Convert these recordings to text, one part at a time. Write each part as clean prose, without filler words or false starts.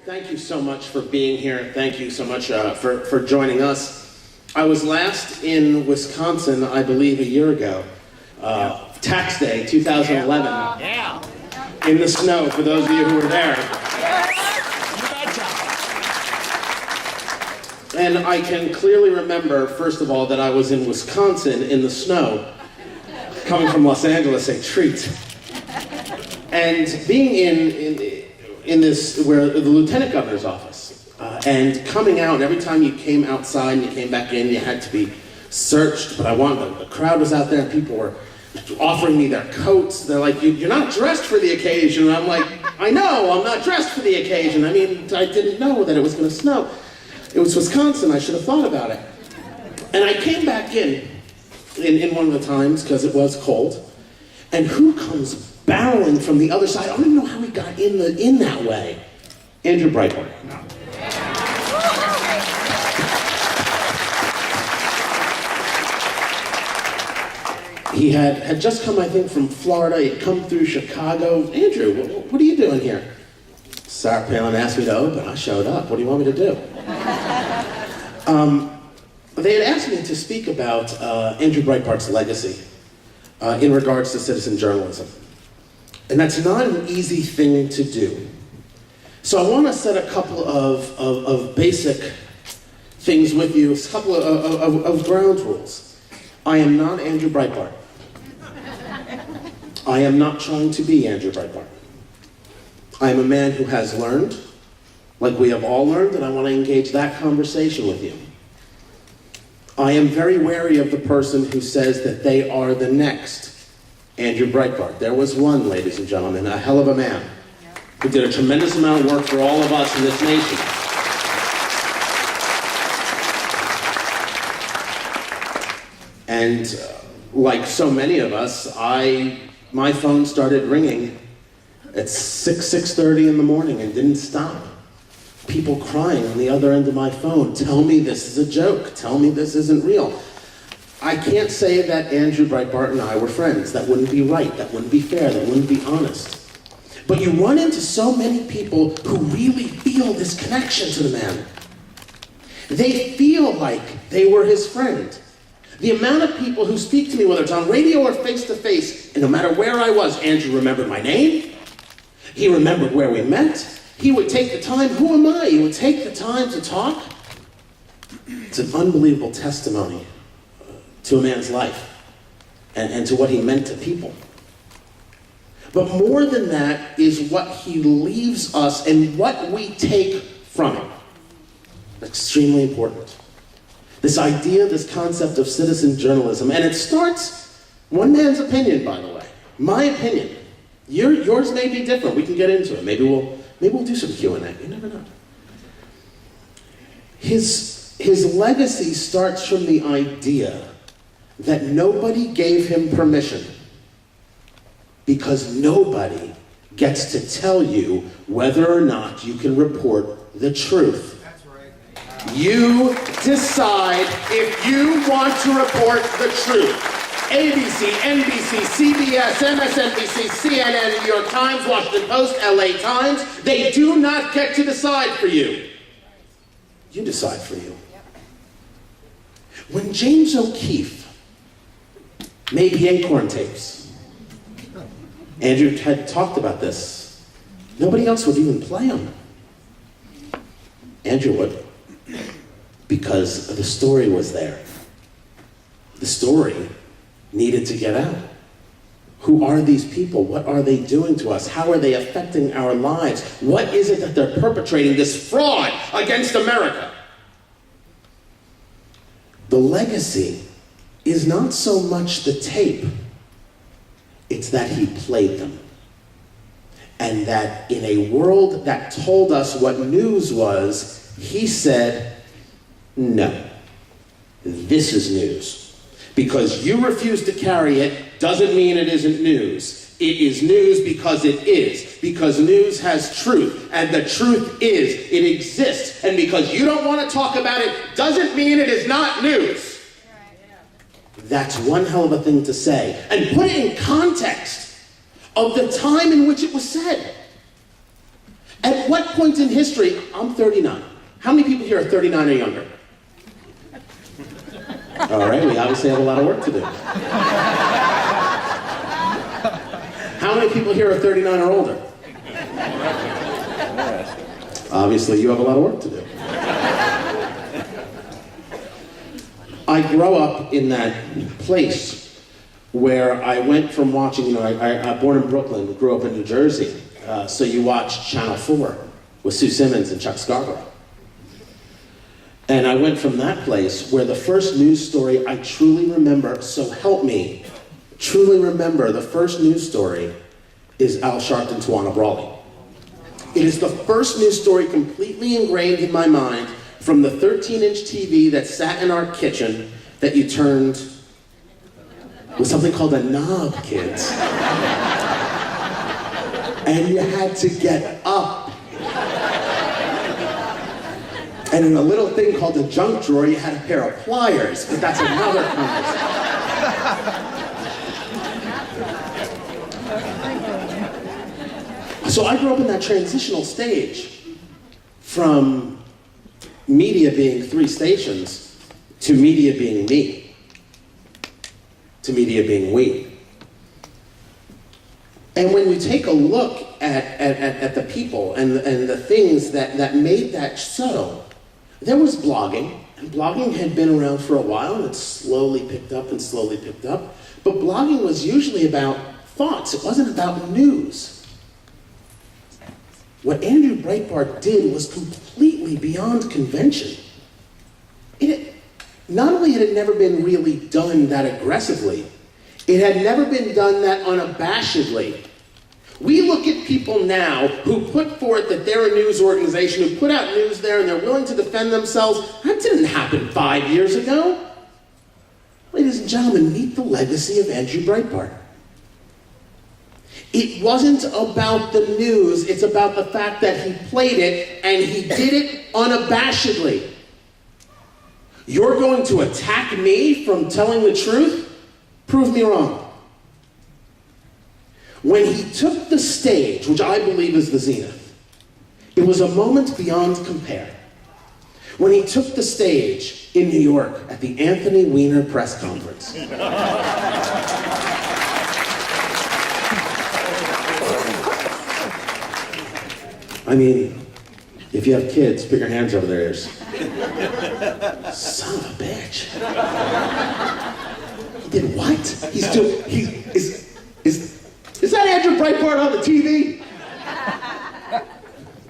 Thank you so much for being here. Thank you so much for joining us. I was last in Wisconsin, I believe, a year ago. Tax Day, 2011. Yeah. In the snow, for those of you who were there. And I can clearly remember, first of all, that I was in Wisconsin in the snow. Coming from Los Angeles, a treat. And being in this, where the lieutenant governor's office, and coming out, and every time you came outside and you came back in, you had to be searched. But the crowd was out there, and people were offering me their coats. They're like, you're not dressed for the occasion. And I'm like, I know, I'm not dressed for the occasion. I mean, I didn't know that it was going to snow. It was Wisconsin, I should have thought about it. And I came back in one of the times, because it was cold, and who comes barreling from the other side? I don't even know how he got in that way. Andrew Breitbart. He had just come, I think, from Florida. He'd come through Chicago. Andrew, what are you doing here? Sarah Palin asked me to open. I showed up. What do you want me to do? They had asked me to speak about Andrew Breitbart's legacy in regards to citizen journalism. And that's not an easy thing to do. So I want to set a couple of basic things with you, a couple of ground rules. I am not Andrew Breitbart. I am not trying to be Andrew Breitbart. I am a man who has learned, like we have all learned, and I want to engage that conversation with you. I am very wary of the person who says that they are the next Andrew Breitbart. There was one, ladies and gentlemen, a hell of a man, who did a tremendous amount of work for all of us in this nation. And like so many of us, my phone started ringing at 6:30 in the morning and didn't stop. People crying on the other end of my phone. Tell me this is a joke. Tell me this isn't real. I can't say that Andrew Breitbart and I were friends. That wouldn't be right. That wouldn't be fair. That wouldn't be honest. But you run into so many people who really feel this connection to the man. They feel like they were his friend. The amount of people who speak to me, whether it's on radio or face-to-face, and no matter where I was, Andrew remembered my name. He remembered where we met. He would take the time, who am I? He would take the time to talk. It's an unbelievable testimony to a man's life and to what he meant to people. But more than that is what he leaves us and what we take from it. Extremely important. This idea, this concept of citizen journalism, and it starts, one man's opinion, by the way, my opinion. Yours may be different. We can get into it. Maybe we'll do some Q&A. You never know. His legacy starts from the idea that nobody gave him permission, because nobody gets to tell you whether or not you can report the truth. That's right. You decide if you want to report the truth. ABC, NBC, CBS, MSNBC, CNN, New York Times, Washington Post, LA Times, they do not get to decide for you. You decide for you. When James O'Keefe made the Acorn tapes, Andrew had talked about this. Nobody else would even play them. Andrew would, because the story was there. The story needed to get out. Who are these people? What are they doing to us? How are they affecting our lives? What is it that they're perpetrating, this fraud against America? The legacy is not so much the tape, it's that he played them. And that in a world that told us what news was, he said, no, this is news. Because you refuse to carry it doesn't mean it isn't news. It is news because it is. Because news has truth. And the truth is, it exists. And because you don't want to talk about it doesn't mean it is not news. That's one hell of a thing to say. And put it in context of the time in which it was said. At what point in history, I'm 39. How many people here are 39 or younger? All right, we obviously have a lot of work to do. How many people here are 39 or older? Obviously, you have a lot of work to do. I grew up in that place where I went from watching, I'm born in Brooklyn, grew up in New Jersey, so you watch Channel 4 with Sue Simmons and Chuck Scarborough. And I went from that place where the first news story I truly remember, so help me, truly remember the first news story is Al Sharpton Tawana Brawley. It is the first news story completely ingrained in my mind from the 13-inch TV that sat in our kitchen that you turned with something called a knob, kids. And you had to get up. And in a little thing called a junk drawer, you had a pair of pliers, but that's another conversation. So I grew up in that transitional stage from media being 3 stations to media being me, to media being we. And when you take a look at the people and the things that made that so, there was blogging, and blogging had been around for a while, and it slowly picked up and slowly picked up. But blogging was usually about thoughts. It wasn't about news. What Andrew Breitbart did was completely beyond convention. Not only had it never been really done that aggressively, it had never been done that unabashedly. We look at people now who put forth that they're a news organization, who put out news there and they're willing to defend themselves. That didn't happen 5 years ago. Ladies and gentlemen, meet the legacy of Andrew Breitbart. It wasn't about the news, it's about the fact that he played it and he did it unabashedly. You're going to attack me from telling the truth? Prove me wrong. When he took the stage, which I believe is the zenith, it was a moment beyond compare. When he took the stage in New York at the Anthony Weiner press conference. I mean, if you have kids, put your hands over their ears. Son of a bitch. He did what? Is that Andrew Breitbart on the TV?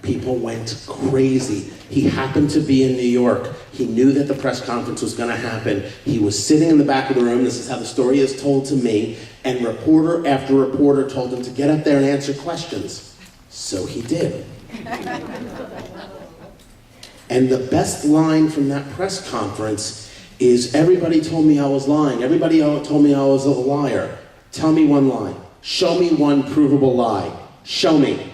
People went crazy. He happened to be in New York. He knew that the press conference was going to happen. He was sitting in the back of the room. This is how the story is told to me. And reporter after reporter told him to get up there and answer questions. So he did. And the best line from that press conference is, everybody told me I was lying. Everybody told me I was a liar. Tell me one lie. Show me one provable lie. Show me.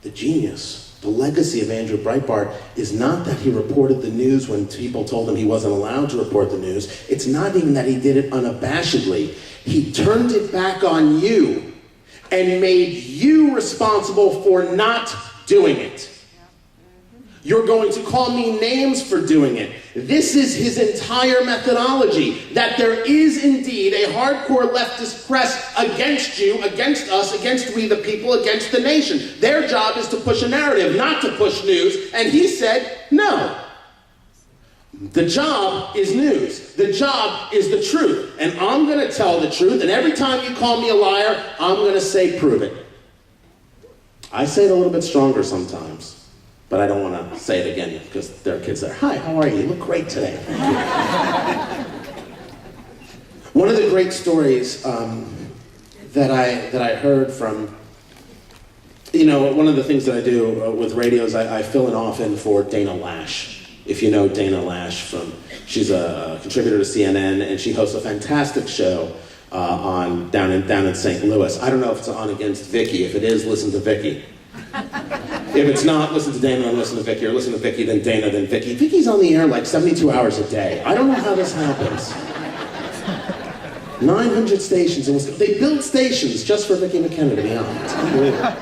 The genius, the legacy of Andrew Breitbart is not that he reported the news when people told him he wasn't allowed to report the news. It's not even that he did it unabashedly. He turned it back on you and made you responsible for not doing it. You're going to call me names for doing it. This is his entire methodology, that there is indeed a hardcore leftist press against you, against us, against we the people, against the nation. Their job is to push a narrative, not to push news. And he said, no. The job is news. The job is the truth. And I'm going to tell the truth. And every time you call me a liar, I'm going to say, prove it. I say it a little bit stronger sometimes. But I don't want to say it again because there are kids there. Hi, how are you? You look great today. One of the great stories that I heard from, one of the things that I do with radio is I fill in often for Dana Lash. If you know Dana Lash, she's a contributor to CNN, and she hosts a fantastic show down in St. Louis. I don't know if it's on against Vicky. If it is, listen to Vicky. If it's not, listen to Dana and listen to Vicky, or listen to Vicky, then Dana, then Vicky. Vicky's on the air like 72 hours a day. I don't know how this happens. 900 stations. They build stations just for Vicky McKenna, to be honest. Unbelievable.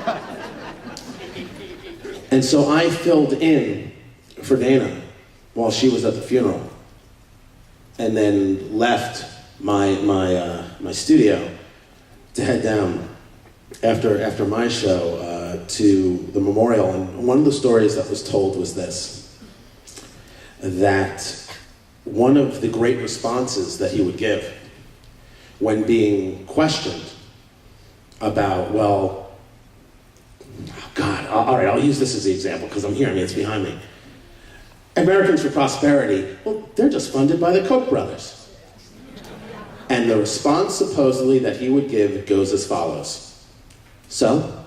And so I filled in for Dana while she was at the funeral, and then left my studio to head down after my show to the memorial. And one of the stories that was told was this, that one of the great responses that he would give when being questioned about, well, oh God, all right, I'll use this as the example because I'm here, I mean, it's behind me. Americans for Prosperity, well, they're just funded by the Koch brothers. And the response supposedly that he would give goes as follows. So?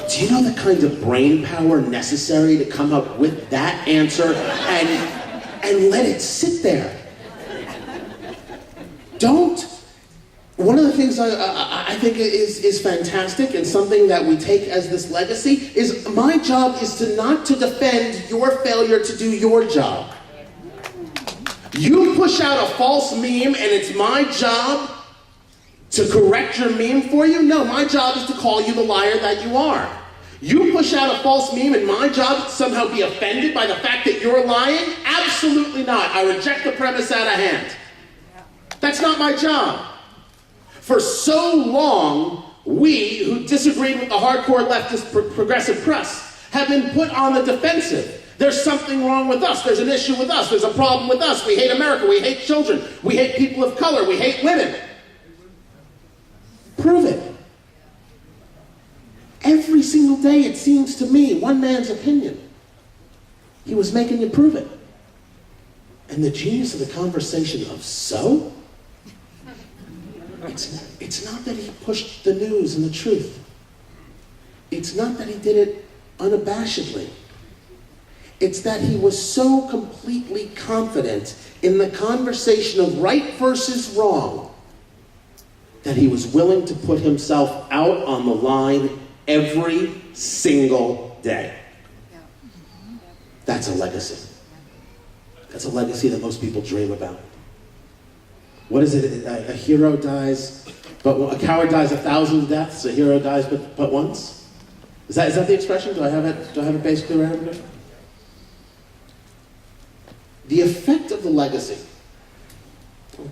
Do you know the kind of brain power necessary to come up with that answer and let it sit there? Don't. One of the things I think is fantastic and something that we take as this legacy is my job is not to defend your failure to do your job. You push out a false meme and it's my job to correct your meme for you? No, my job is to call you the liar that you are. You push out a false meme and my job is to somehow be offended by the fact that you're lying? Absolutely not. I reject the premise out of hand. That's not my job. For so long, we, who disagreed with the hardcore leftist progressive press, have been put on the defensive. There's something wrong with us. There's an issue with us. There's a problem with us. We hate America. We hate children. We hate people of color. We hate women. Prove it. Every single day, it seems to me, one man's opinion. He was making you prove it. And the genius of the conversation of so? It's not that he pushed the news and the truth. It's not that he did it unabashedly. It's that he was so completely confident in the conversation of right versus wrong that he was willing to put himself out on the line every single day. That's a legacy. That's a legacy that most people dream about. What is it? A hero dies, but a coward dies 1,000 deaths. A hero dies but once. Is that the expression? Do I have it basically right over there? The effect of the legacy.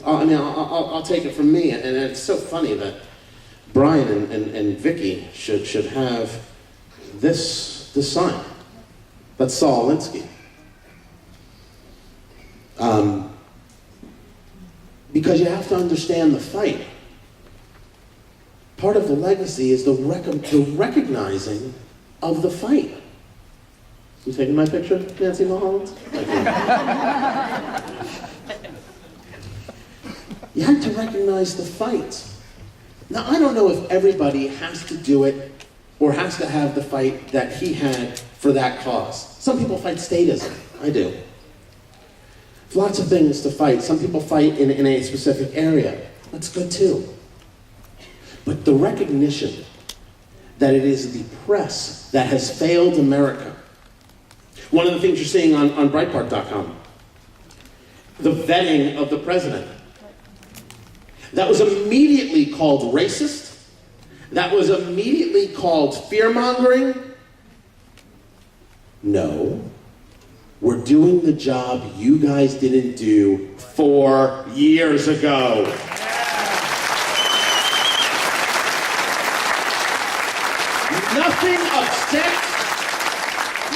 I'll take it from me, and it's so funny that Brian and Vicky should have this sign. That's Saul Alinsky. Because you have to understand the fight. Part of the legacy is the recognizing of the fight. You taking my picture, Nancy Mulholland? You have to recognize the fight. Now, I don't know if everybody has to do it or has to have the fight that he had for that cause. Some people fight statism. I do. Lots of things to fight. Some people fight in a specific area. That's good too. But the recognition that it is the press that has failed America. One of the things you're seeing on Breitbart.com, the vetting of the president. That was immediately called racist. That was immediately called fear-mongering. No. We're doing the job you guys didn't do 4 years ago.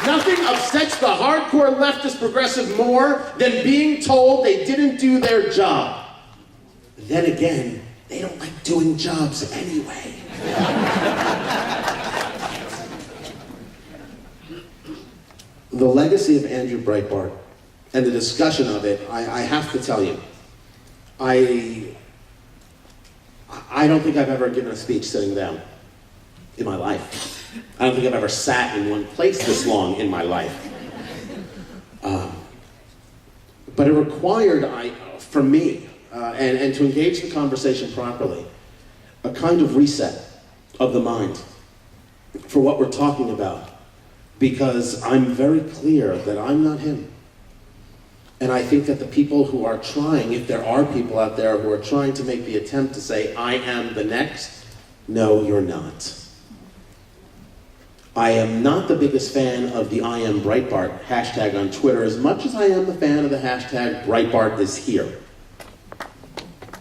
Nothing upsets the hardcore leftist progressive more than being told they didn't do their job. Then again, they don't like doing jobs anyway. The legacy of Andrew Breitbart and the discussion of it, I have to tell you, I don't think I've ever given a speech sitting down in my life. I don't think I've ever sat in one place this long in my life. But it required, for me, and to engage the conversation properly, a kind of reset of the mind for what we're talking about. because I'm very clear that I'm not him. And I think that the people who are trying, if there are people out there who are trying to make the attempt to say, I am the next, no, you're not. I am not the biggest fan of the I am Breitbart hashtag on Twitter as much as I am the fan of the hashtag Breitbart is here.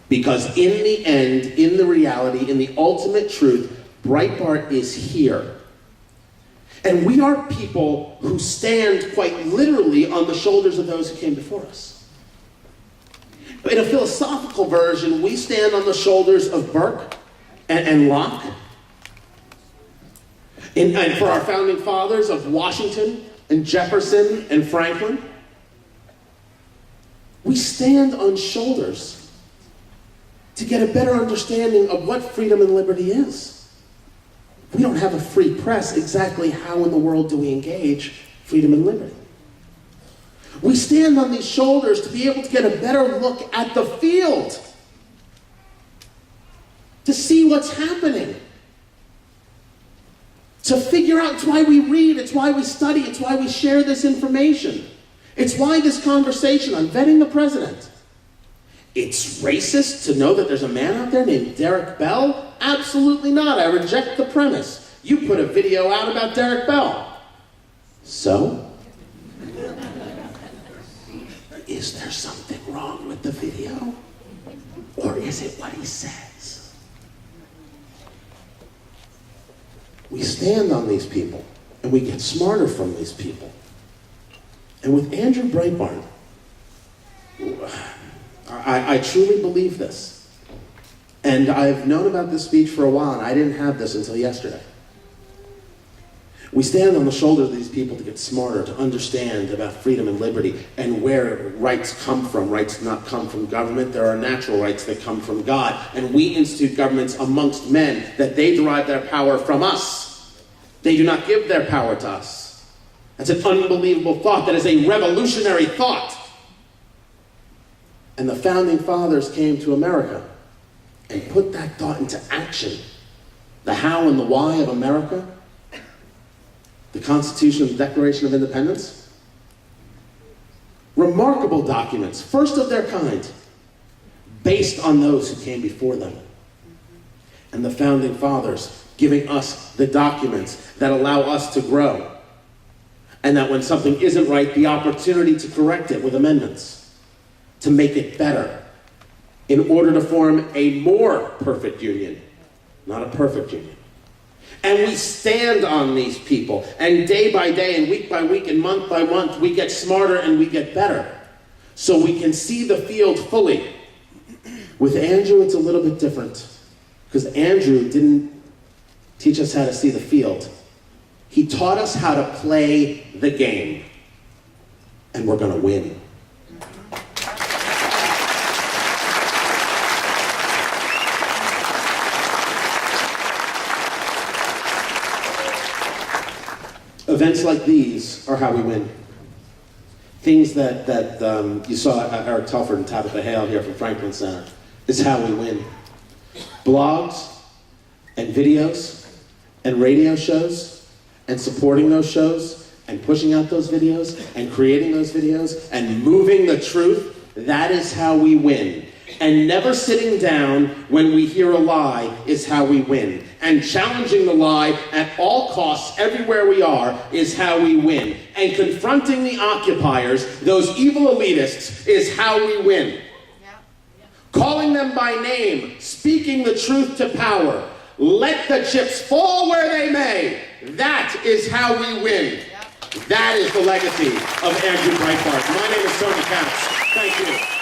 Because in the end, in the reality, in the ultimate truth, Breitbart is here. And we are people who stand quite literally on the shoulders of those who came before us. In a philosophical version, we stand on the shoulders of Burke and Locke. And for our founding fathers of Washington and Jefferson and Franklin. We stand on shoulders to get a better understanding of what freedom and liberty is. If we don't have a free press, exactly how in the world do we engage freedom and liberty? We stand on these shoulders to be able to get a better look at the field, to see what's happening, to figure out. It's why we read, it's why we study, it's why we share this information. It's why this conversation on vetting the president. It's racist to know that there's a man out there named Derek Bell? Absolutely not. I reject the premise. You put a video out about Derek Bell. So? Is there something wrong with the video? Or is it what he says? We stand on these people, and we get smarter from these people. And with Andrew Breitbart, I truly believe this. And I've known about this speech for a while, and I didn't have this until yesterday. We stand on the shoulders of these people to get smarter, to understand about freedom and liberty, and where rights come from. Rights do not come from government. There are natural rights that come from God. And we institute governments amongst men, that they derive their power from us. They do not give their power to us. That's an unbelievable thought. That is a revolutionary thought. And the founding fathers came to America and put that thought into action. The how and the why of America, the Constitution and the Declaration of Independence. Remarkable documents, first of their kind, based on those who came before them. And the founding fathers giving us the documents that allow us to grow. And that when something isn't right, the opportunity to correct it with amendments, to make it better, in order to form a more perfect union, not a perfect union. And we stand on these people, and day by day, and week by week, and month by month, we get smarter and we get better, so we can see the field fully. With Andrew, it's a little bit different, because Andrew didn't teach us how to see the field. He taught us how to play the game, and we're going to win. Events like these are how we win. Things that you saw Eric Telford and Tabitha Hale here from Franklin Center is how we win. Blogs and videos and radio shows and supporting those shows and pushing out those videos and creating those videos and moving the truth, that is how we win. And never sitting down when we hear a lie is how we win. And challenging the lie at all costs everywhere we are is how we win. And confronting the occupiers, those evil elitists, is how we win. Calling them by name, speaking the truth to power. Let the chips fall where they may. That is how we win. That is the legacy of Andrew Breitbart. My name is Tony Katz. Thank you.